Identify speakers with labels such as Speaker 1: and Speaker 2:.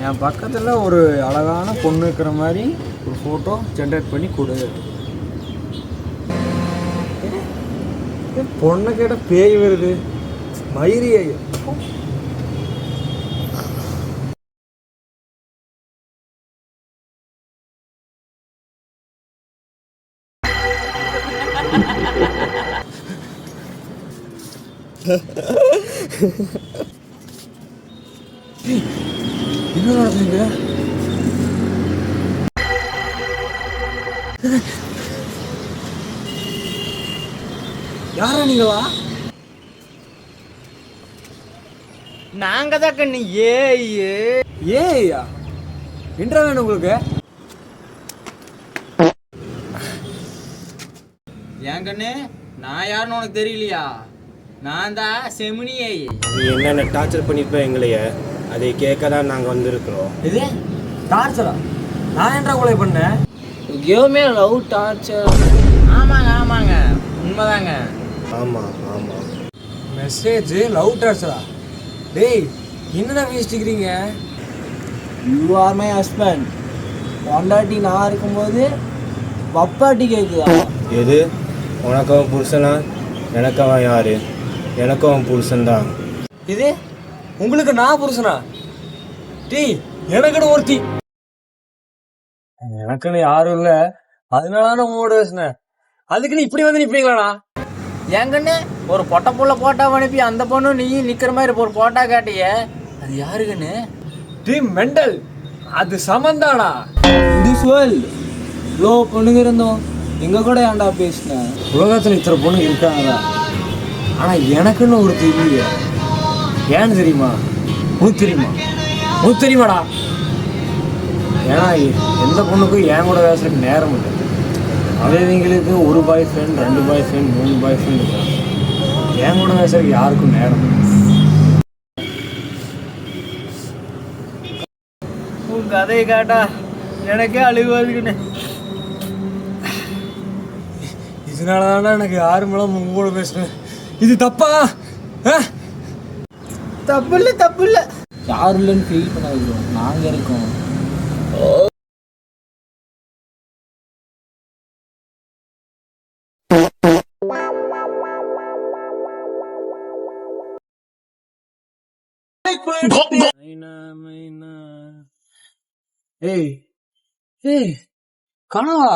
Speaker 1: என் பக்கத்தில் ஒரு அழகான பொண்ணு இருக்கிற மாதிரி ஒரு ஃபோட்டோ ஜென்ரேட் பண்ணி கொடு. பொண்ணை கேட்ட பேய் வருது மயிரி. என்ன நடக்குதுங்க? யாரா நீங்களா?
Speaker 2: நாங்க தான் கண்ணு.
Speaker 1: ஏய்யா என்றா வேணும் உங்களுக்கு?
Speaker 2: ஏன் கண்ணு, நான் யாருன்னு உனக்கு தெரியலையா? நான் தான் செமினியே.
Speaker 3: நீ என்னென்ன டார்ச்சர் பண்ணிருப்ப எங்களைய, அதை கேட்க தான் நாங்கள் வந்திருக்கிறோம்.
Speaker 1: இது டார்ச்சரா? நான் என்ன கொலை பண்ணேன்?
Speaker 2: கேமே லவ் டார்ச்சர். ஆமாங்க உண்மைதாங்க.
Speaker 3: ஆமாம் ஆமாம்.
Speaker 1: மெசேஜ் லவ் டார்ச்சரா? டேய் என்னடா பேசிக்கிறீங்க?
Speaker 2: You are my husband. பொண்டாட்டி நான் இருக்கும்போது பப்பாட்டி கேட்குதா?
Speaker 3: எது உனக்கு அவன் புருஷனா? எனக்கு அவன் யாரு? எனக்கு அவன் புருஷன்தான்.
Speaker 1: இது உங்களுக்கு நான் புருஷனா? டேய் எனக்குன்னு ஒருத்தி. எனக்குன்னு யாரும் இல்லை, அதனால உங்களோட பேசினேன். அதுக்குன்னு இப்படி வந்து நிற்பீங்களாடா?
Speaker 2: ஏங்கண்ணே, ஒரு பொட்டை புள்ள போட்டா அனுப்பி அந்த பொண்ணு நீ நிக்கிற மாதிரி ஒரு போட்டா காட்டிய, அது யாருக்குன்னு?
Speaker 1: டீம் மெண்டல், அது சமந்தாடா.
Speaker 2: இது சொல். இவ்வளோ பொண்ணுங்க இருந்தோம், எங்க கூட ஏன்டா பேசினேன்?
Speaker 1: உலகத்தில் இத்தனை பொண்ணு இருக்காங்கடா, ஆனா எனக்குன்னு ஒரு தெரியல. ஏன்னு தெரியுமா? உனக்கு தெரியுமாடா? ஏன்னா எந்த பொண்ணுக்கும் என் கூட பேசுறதுக்கு நேரம் இல்லை. அவங்களுக்கு ஒரு பாய் ஃப்ரெண்ட், 2 பாய் ஃப்ரெண்ட், 3 பாய் ஃப்ரெண்ட் இருக்காங்க. என் கூட பேசுறதுக்கு யாருக்கும் நேரம் இல்லை.
Speaker 2: உன் கதையை காட்டா எனக்கே அழுகு வருதுக்குன்னு.
Speaker 1: இதனாலதான்டா எனக்கு யாரு மேலும் உங்க கூட பேசுறேன். இது தப்பா?
Speaker 2: தப்பு இல்லை. யாரும் இல்லைன்னு ஃபீல் பண்ணாது, நாங்கள் இருக்கோம்.
Speaker 1: ஏய் கனவா?